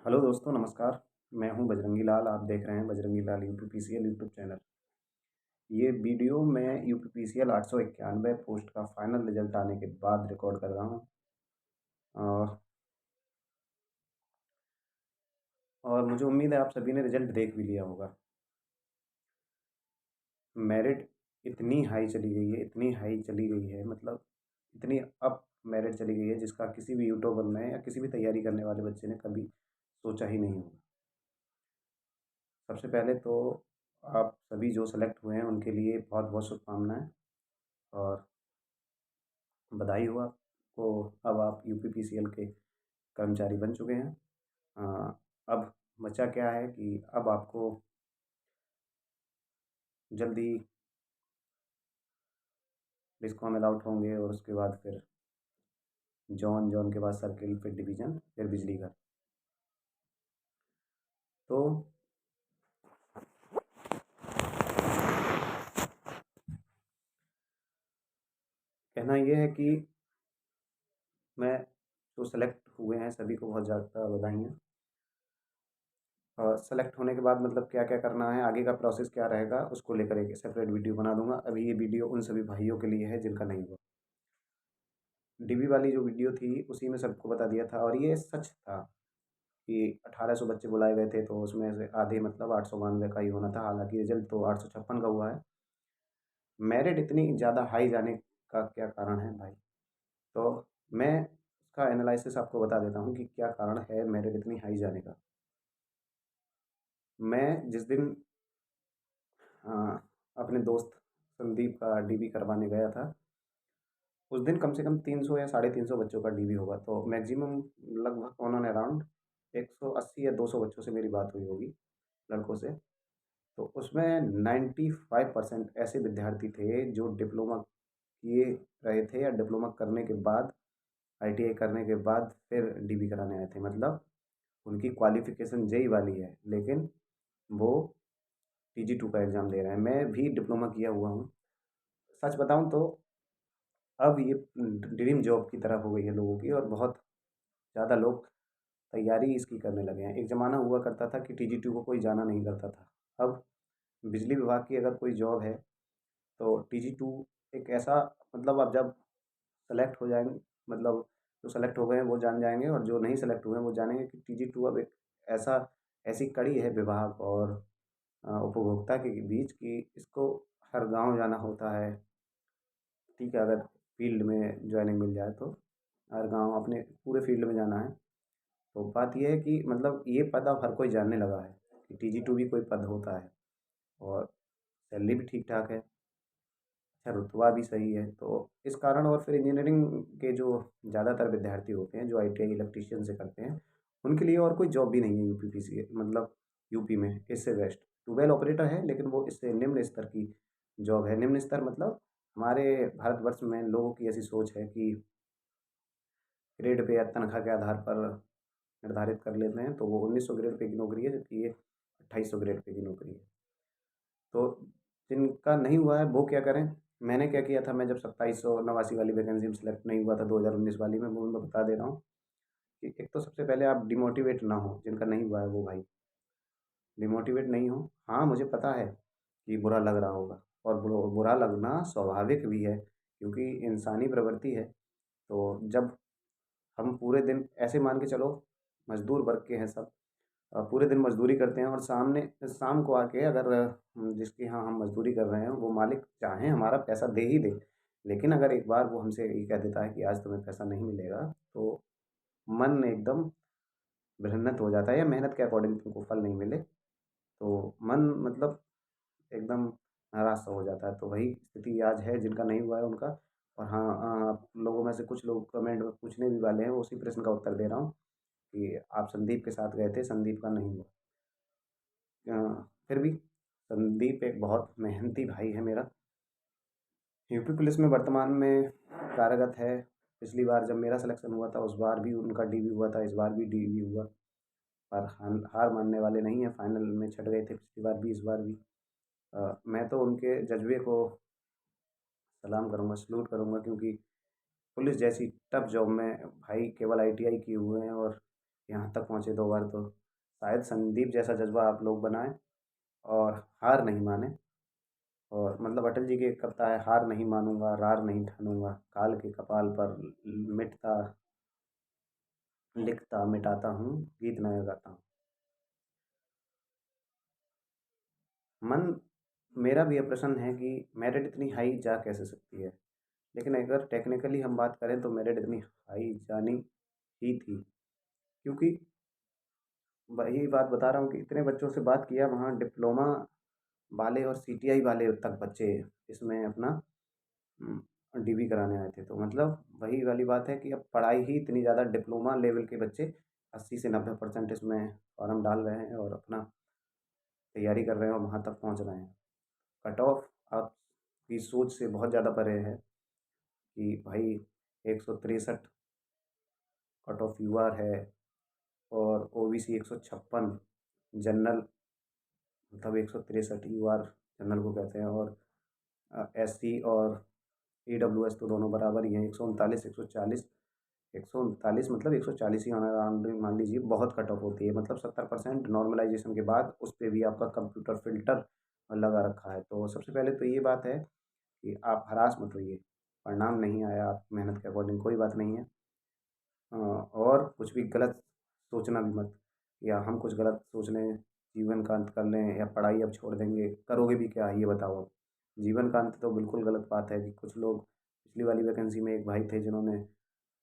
Hello दोस्तों, नमस्कार। मैं हूं बजरंगी लाल। आप देख रहे हैं बजरंगी लाल यूपीपीसीएल यूट्यूब चैनल। ये वीडियो मैं यूपीपीसीएल 891 पोस्ट का फाइनल रिजल्ट आने के बाद रिकॉर्ड कर रहा हूं। अ, और मुझे उम्मीद है आप सभी ने रिजल्ट देख भी लिया होगा। मेरिट इतनी हाई चली गई है, इतनी हाई चली गई है, मतलब इतनी अप मेरिट चली गई है जिसका किसी भी यूट्यूबर ने या किसी भी तैयारी करने वाले बच्चे ने कभी सोचा ही नहीं होगा। सबसे पहले तो आप सभी जो सेलेक्ट हुए हैं उनके लिए बहुत बहुत शुभकामनाएं और बधाई हो आपको। अब आप यूपीपीसीएल के कर्मचारी बन चुके हैं। अब बचा क्या है कि अब आपको जल्दी डिस्कॉम अलाउट होंगे और उसके बाद फिर जॉन जॉन के बाद सर्किल, फिर डिवीज़न, फिर बिजली घर। तो कहना ये है कि मैं जो सेलेक्ट हुए हैं सभी को बहुत ज़्यादा बधाइयाँ। और सेलेक्ट होने के बाद मतलब क्या क्या करना है, आगे का प्रोसेस क्या रहेगा, उसको लेकर एक सेपरेट वीडियो बना दूंगा। अभी ये वीडियो उन सभी भाइयों के लिए है जिनका नहीं हुआ। डीबी वाली जो वीडियो थी उसी में सबको बता दिया था और ये सच था कि 1800 बच्चे बुलाए गए थे, तो उसमें से आधे मतलब 892 का ही होना था। हालांकि रिजल्ट तो 856 का हुआ है। मेरिट इतनी ज़्यादा हाई जाने का क्या कारण है भाई? तो मैं उसका एनालिसिस आपको बता देता हूँ कि क्या कारण है मेरिट इतनी हाई जाने का। मैं जिस दिन अ, अपने दोस्त संदीप का डीबी करवाने गया था, उस दिन कम से कम 300 या 350 बच्चों का डीबी होगा। तो मैक्सिमम लगभग उन्होंने अराउंड 180 या 200 बच्चों से मेरी बात हुई होगी, लड़कों से। तो उसमें 95% ऐसे विद्यार्थी थे जो डिप्लोमा किए रहे थे या डिप्लोमा करने के बाद, आईटीआई करने के बाद फिर डीबी कराने आए थे। मतलब उनकी क्वालिफिकेशन जेई वाली है, लेकिन वो टीजी 2 का एग्ज़ाम दे रहे हैं। मैं भी डिप्लोमा किया हुआ हूँ। सच बताऊँ तो अब ये ड्रीम जॉब की तरह हो गई है लोगों की, और बहुत ज़्यादा लोग तैयारी इसकी करने लगे हैं। एक ज़माना हुआ करता था कि टीजी 2 को कोई जाना नहीं करता था। अब बिजली विभाग की अगर कोई जॉब है तो टीजी 2 एक ऐसा, मतलब आप जब सेलेक्ट हो जाएंगे, मतलब जो सेलेक्ट हो गए हैं वो जान जाएंगे और जो नहीं सेलेक्ट हुए हैं वो जानेंगे कि टीजी 2 अब एक ऐसा ऐसी कड़ी है विभाग और उपभोक्ता के बीच कि इसको हर गांव जाना होता है। ठीक है, अगर फील्ड में ज्वाइनिंग मिल जाए तो हर गांव अपने पूरे फील्ड में जाना है। तो बात यह है कि मतलब ये पद अब हर कोई जानने लगा है कि टीजी 2 भी कोई पद होता है, और सैलरी भी ठीक ठाक है, अच्छा रुतबा भी सही है। तो इस कारण और फिर इंजीनियरिंग के जो ज़्यादातर विद्यार्थी होते हैं जो आईटीआई इलेक्ट्रीशियन से करते हैं, उनके लिए और कोई जॉब भी नहीं है यूपीपीसी, मतलब यूपी में इससे बेस्ट ट्यूबवेल ऑपरेटर है, लेकिन वो इससे निम्न स्तर की जॉब है। निम्न स्तर मतलब हमारे भारतवर्ष में लोगों की ऐसी सोच है कि ग्रेड पे या तनख्वाह के आधार पर निर्धारित कर लेते हैं। तो वो 1900 ग्रेड पे की नौकरी है, जबकि ये 2800 ग्रेड पे की नौकरी है। तो जिनका नहीं हुआ है वो क्या करें? मैंने क्या किया था, मैं जब 2789 वाली वैकेंसी में सेलेक्ट नहीं हुआ था 2019 वाली में, वो मैं बता दे रहा हूँ कि एक तो सबसे पहले आप डिमोटिवेट ना हो। जिनका नहीं हुआ है वो भाई डिमोटिवेट नहीं हो। हाँ, मुझे पता है कि बुरा लग रहा होगा, और बुरा लगना स्वाभाविक भी है क्योंकि इंसानी प्रवृत्ति है। तो जब हम पूरे दिन ऐसे मान के चलो, मजदूर वर्ग के हैं सब, पूरे दिन मजदूरी करते हैं और सामने शाम को आके अगर जिसके यहाँ हम मजदूरी कर रहे हैं वो मालिक चाहे हमारा पैसा दे ही दे, लेकिन अगर एक बार वो हमसे ये कह देता है कि आज तुम्हें पैसा नहीं मिलेगा, तो मन एकदम बृहन्नत हो जाता है, या मेहनत के अकॉर्डिंग तुमको फल नहीं मिले तो मन मतलब एकदम नाराज सा हो जाता है। तो वही स्थिति आज है जिनका नहीं हुआ है उनका। और हाँ, आप लोगों में से कुछ लोग कमेंट में पूछने भी वाले हैं, उसी प्रश्न का उत्तर दे रहा हूँ कि आप संदीप के साथ गए थे, संदीप का नहीं हुआ। अ, फिर भी संदीप एक बहुत मेहनती भाई है मेरा। यूपी पुलिस में वर्तमान में कार्यरत है। पिछली बार जब मेरा सिलेक्शन हुआ था उस बार भी उनका डीवी हुआ था, इस बार भी डीवी हुआ। पर हार मानने वाले नहीं है, फाइनल में छट गए थे पिछली बार भी, इस बार भी। मैं तो उनके जज्बे को सलाम करूँगा, सलूट करूँगा, क्योंकि पुलिस जैसी टफ जॉब में भाई केवल आईटीआई किए हुए हैं और यहाँ तक पहुँचे 2 बार, तो शायद संदीप जैसा जज़्बा आप लोग बनाएँ और हार नहीं मानें। और मतलब अटल जी की एक कविता है, हार नहीं मानूँगा, रार नहीं ठानूँगा, काल के कपाल पर मिटता लिखता मिटाता हूँ, गीत नया गाता हूँ। मन मेरा भी ये प्रश्न है कि मेरिट इतनी हाई जा कैसे सकती है? लेकिन अगर टेक्निकली हम बात करें तो मेरिट इतनी हाई जानी ही थी, क्योंकि वही बात बता रहा हूँ कि इतने बच्चों से बात किया, वहाँ डिप्लोमा वाले और सीटीआई वाले तक बच्चे इसमें अपना डीबी कराने आए थे। तो मतलब वही वाली बात है कि अब पढ़ाई ही इतनी ज़्यादा, डिप्लोमा लेवल के बच्चे 80 से 90% इसमें फॉर्म डाल रहे हैं और अपना तैयारी कर रहे हैं और वहाँ तक पहुँच रहे हैं। कट ऑफ आपकी सोच से बहुत ज़्यादा परे है कि भाई 163 कट ऑफ यूआर है और ओबीसी 156, जनरल मतलब 163 यूआर जनरल को कहते हैं, और एससी और ईडब्ल्यूएस तो दोनों बराबर ही हैं। 139 140, 139 मतलब 140 ही मान लीजिए, बहुत कट ऑफ होती है। मतलब 70% नॉर्मलाइजेशन के बाद उस पर भी आपका कंप्यूटर फिल्टर लगा रखा है। तो सबसे पहले तो ये बात है कि आप हरास मत होइए, परिणाम नहीं आया आप मेहनत के अकॉर्डिंग, कोई बात नहीं है। और कुछ भी गलत सोचना भी मत, या हम कुछ गलत सोच लें, जीवन का अंत कर लें, या पढ़ाई अब छोड़ देंगे, करोगे भी क्या ये बताओ अब। जीवन का अंत तो बिल्कुल गलत बात है कि कुछ लोग, पिछली वाली वैकेंसी में एक भाई थे जिन्होंने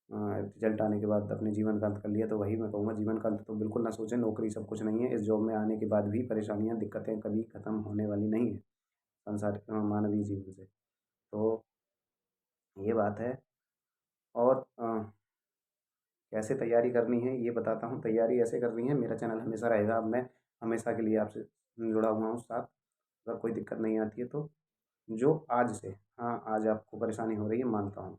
रिजल्ट आने के बाद अपने जीवन का अंत कर लिया। तो वही मैं कहूँगा, जीवन का अंत तो बिल्कुल ना सोचें, नौकरी सब कुछ नहीं है। इस जॉब में आने के बाद भी परेशानियाँ, दिक्कतें कभी ख़त्म होने वाली नहीं है संसार मानवीय जीवन से। तो ये बात है। और कैसे तैयारी करनी है ये बताता हूँ। तैयारी ऐसे करनी है, मेरा चैनल हमेशा रहेगा, अब मैं हमेशा के लिए आपसे जुड़ा हुआ हूँ साथ। अगर कोई दिक्कत नहीं आती है तो जो आज से, हाँ आज आपको परेशानी हो रही है मानता हूँ,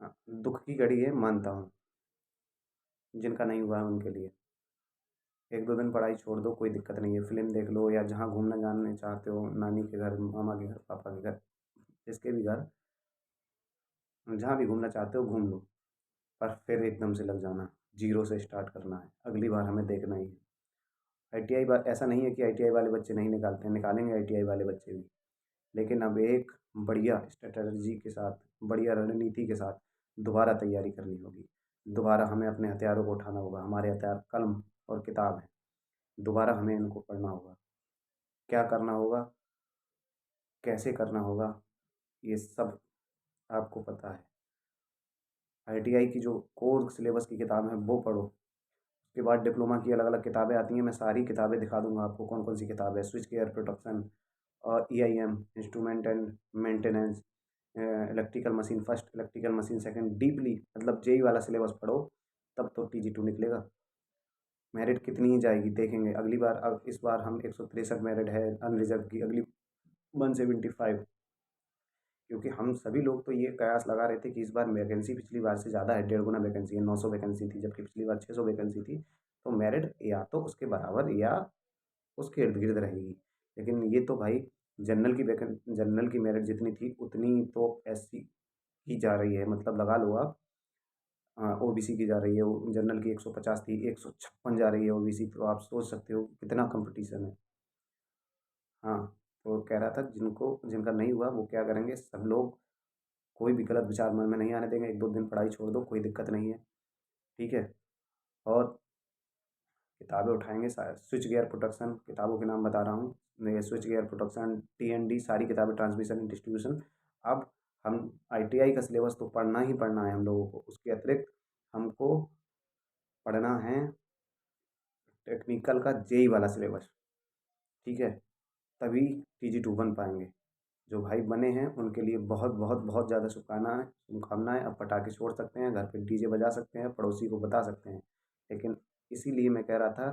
हाँ, दुख की घड़ी है मानता हूँ, जिनका नहीं हुआ है उनके लिए एक दो दिन पढ़ाई छोड़ दो, कोई दिक्कत नहीं है। फिल्म देख लो, या जहाँ घूमना जाने चाहते हो, नानी के घर, मामा के घर, पापा के घर, जिसके भी घर, जहाँ भी घूमना चाहते हो घूम लो। पर फिर एकदम से लग जाना, जीरो से स्टार्ट करना है, अगली बार हमें देखना ही है। आईटीआई बार ऐसा नहीं है कि आईटीआई वाले बच्चे नहीं निकालते हैं, निकालेंगे आईटीआई वाले बच्चे भी। लेकिन अब एक बढ़िया स्ट्रेटजी के साथ, बढ़िया रणनीति के साथ दोबारा तैयारी करनी होगी। दोबारा हमें अपने हथियारों को उठाना होगा। हमारे हथियार कलम और किताब है, दोबारा हमें इनको पढ़ना होगा। क्या करना होगा, कैसे करना होगा, ये सब आपको पता है। आईटीआई की जो कोर सिलेबस की किताब है वो पढ़ो। उसके बाद डिप्लोमा की अलग अलग किताबें आती हैं, मैं सारी किताबें दिखा दूंगा आपको कौन कौन सी किताब है। स्विच गियर प्रोटेक्शन और EIM, instrument and maintenance, electrical machine first, electrical machine second, deeply मतलब जेई वाला सिलेबस पढ़ो, तब तो टीजी 2 निकलेगा। मेरिट कितनी ही जाएगी देखेंगे अगली बार। अब इस बार हम 163 मेरिट है अनरिजर्व की, अगली 175। क्योंकि हम सभी लोग तो ये कयास लगा रहे थे कि इस बार वैकेंसी पिछली बार से ज़्यादा है, 1.5 गुना वैकेंसी है, 900 वैकेंसी थी जबकि पिछली बार 600 वैकेंसी थी। तो मेरिट या तो उसके बराबर या उसके इर्द गिर्द रहेगी। लेकिन ये तो भाई जनरल की मेरिट जितनी थी उतनी तो एससी की जा रही है, मतलब लगा लो आप। ओबीसी की जा रही है, जनरल की 150 थी, 156 जा रही है ओबीसी। तो आप सोच सकते हो कितना कंपटीशन है। हाँ, तो कह रहा था जिनको जिनका नहीं हुआ वो क्या करेंगे, सब लोग कोई भी गलत विचार मन में नहीं आने देंगे। एक दो दिन पढ़ाई छोड़ दो, कोई दिक्कत नहीं है, ठीक है। और किताबें उठाएंगे, स्विच गियर प्रोडक्शन किताबों के नाम बता रहा हूँ, ये स्विच गियर प्रोडक्शन, टीएनडी, सारी किताबें, ट्रांसमिशन एंड डिस्ट्रीब्यूशन। अब हम आईटीआई का सिलेबस तो पढ़ना ही पढ़ना है हम लोगों को, उसके अतिरिक्त हमको पढ़ना है टेक्निकल का जेई वाला सिलेबस, ठीक है। तभी टीजी 2 बन पाएंगे। जो भाई बने हैं उनके लिए बहुत बहुत बहुत ज़्यादा शुभकामनाएं, शुभकामनाएं। अब पटाखे छोड़ सकते हैं, घर पे डीजे बजा सकते हैं, पड़ोसी को बता सकते हैं। लेकिन इसीलिए मैं कह रहा था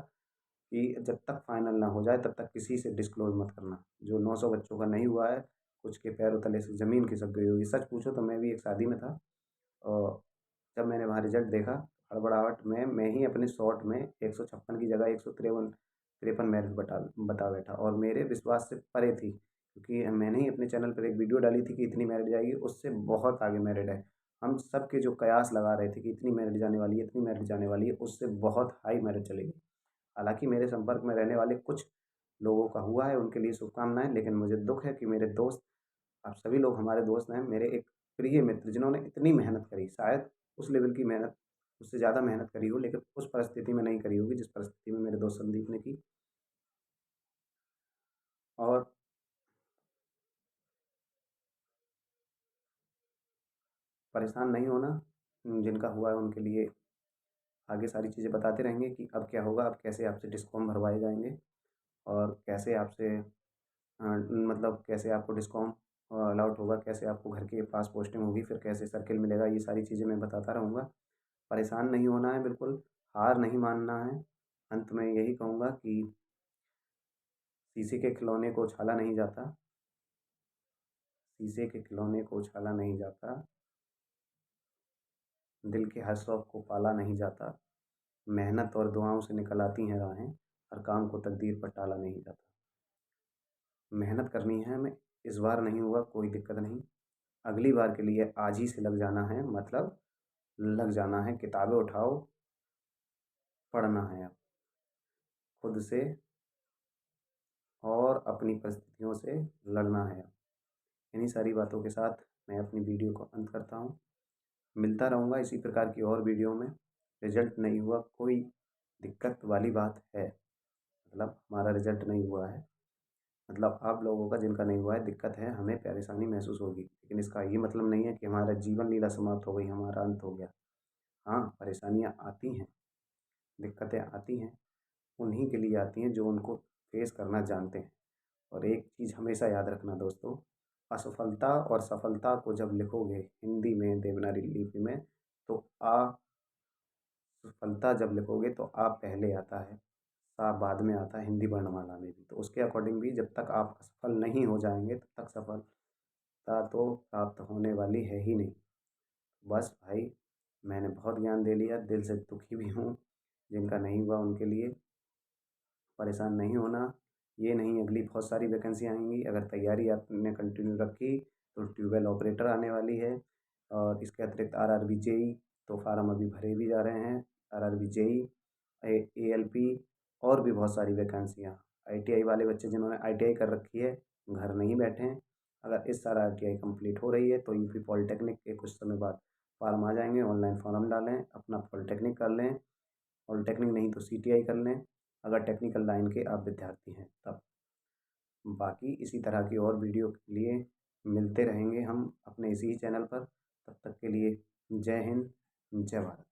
कि जब तक फाइनल ना हो जाए तब तक किसी से डिस्क्लोज मत करना। जो 900 बच्चों का नहीं हुआ है, कुछ के पैरों तले से ज़मीन खिसक गई होगी। सच पूछो तो मैं भी एक शादी में था, और जब मैंने वहाँ रिजल्ट देखा, हड़बड़ाहट में मैं ही अपने शॉर्ट में 156 की जगह 153 मेरिट बता बैठा, और मेरे विश्वास से परे थी, क्योंकि मैंने ही अपने चैनल पर एक वीडियो डाली थी कि इतनी मेरिट जाएगी, उससे बहुत आगे मेरिट है। हम सब के जो कयास लगा रहे थे कि इतनी मेरिट जाने वाली है, इतनी मेरिट जाने वाली है, उससे बहुत हाई मेरिट चली गई। हालाँकि मेरे संपर्क में रहने वाले कुछ लोगों का हुआ है, उनके लिए शुभकामनाएँ, लेकिन मुझे दुःख है कि मेरे दोस्त, आप सभी लोग हमारे दोस्त हैं, मेरे एक प्रिय मित्र जिन्होंने इतनी मेहनत करी, शायद उस लेवल की मेहनत, उससे ज़्यादा मेहनत करी हो, लेकिन उस परिस्थिति में नहीं करी होगी जिस परिस्थिति में मेरे दोस्त संदीप ने की। और परेशान नहीं होना, जिनका हुआ है उनके लिए आगे सारी चीज़ें बताते रहेंगे कि अब क्या होगा, अब कैसे आपसे डिस्कॉम भरवाए जाएँगे और कैसे आपसे मतलब कैसे आपको डिस्कॉम अलॉट होगा, कैसे आपको घर के पास पोस्टिंग होगी, फिर कैसे सर्किल मिलेगा, ये सारी चीज़ें मैं बताता रहूँगा। परेशान नहीं होना है बिल्कुल, हार नहीं मानना है। अंत में यही कहूँगा कि शीशे के खिलौने को उछाला नहीं जाता, शीशे के खिलौने को उछाला नहीं जाता, दिल के हर शौक़ को पाला नहीं जाता, मेहनत और दुआओं से निकल आती हैं राहें, हर काम को तकदीर पर टाला नहीं जाता। मेहनत करनी है हमें, इस बार नहीं हुआ कोई दिक्कत नहीं, अगली बार के लिए आज ही से लग जाना है, मतलब लग जाना है, किताबें उठाओ, पढ़ना है अब खुद से और अपनी परिस्थितियों से लड़ना है अब। इन्हीं सारी बातों के साथ मैं अपनी वीडियो को अंत करता हूँ। मिलता रहूँगा इसी प्रकार की और वीडियो में। रिज़ल्ट नहीं हुआ कोई दिक्कत वाली बात है, मतलब हमारा रिज़ल्ट नहीं हुआ है, मतलब आप लोगों का जिनका नहीं हुआ है दिक्कत है, हमें परेशानी महसूस होगी, लेकिन इसका ये मतलब नहीं है कि हमारा जीवन लीला समाप्त हो गई, हमारा अंत हो गया। हाँ, परेशानियाँ आती हैं, दिक्कतें आती हैं, उन्हीं के लिए आती हैं जो उनको फेस करना जानते हैं। और एक चीज़ हमेशा याद रखना दोस्तों, असफलता और सफलता को जब लिखोगे हिंदी में देवनागरी लिपि में, तो सफलता जब लिखोगे तो आ पहले आता है, सा बाद में आता है हिंदी वर्णमाला में भी। तो उसके अकॉर्डिंग भी जब तक आप असफल नहीं हो जाएँगे तब तक सफलता तो प्राप्त होने वाली है ही नहीं। बस भाई, मैंने बहुत ज्ञान दे लिया, दिल से दुखी भी हूँ, जिनका नहीं हुआ उनके लिए परेशान नहीं होना। ये नहीं, अगली बहुत सारी वैकेंसी आएँगी, अगर तैयारी आपने कंटिन्यू रखी तो ट्यूबवेल ऑपरेटर आने वाली है। और इसके अतिरिक्त आरआरबी जेई, तो फार्म अभी भरे भी जा रहे हैं। आरआरबी जेई, एएलपी और भी बहुत सारी वैकेंसियाँ। आईटीआई वाले बच्चे जिन्होंने आईटीआई कर रखी है, घर नहीं बैठे हैं। अगर इस साल आईटीआई कंप्लीट हो रही है तो यूपी पॉलिटेक्निक के कुछ समय बाद फार्म आ जाएँगे, ऑनलाइन फॉर्म डालें, अपना पॉलिटेक्निक कर लें, पॉलिटेक्निक नहीं तो सीटीआई कर लें, अगर टेक्निकल लाइन के आप विद्यार्थी हैं तब। बाकी इसी तरह की और वीडियो के लिए मिलते रहेंगे हम अपने इसी चैनल पर। तब तक के लिए जय हिंद, जय भारत।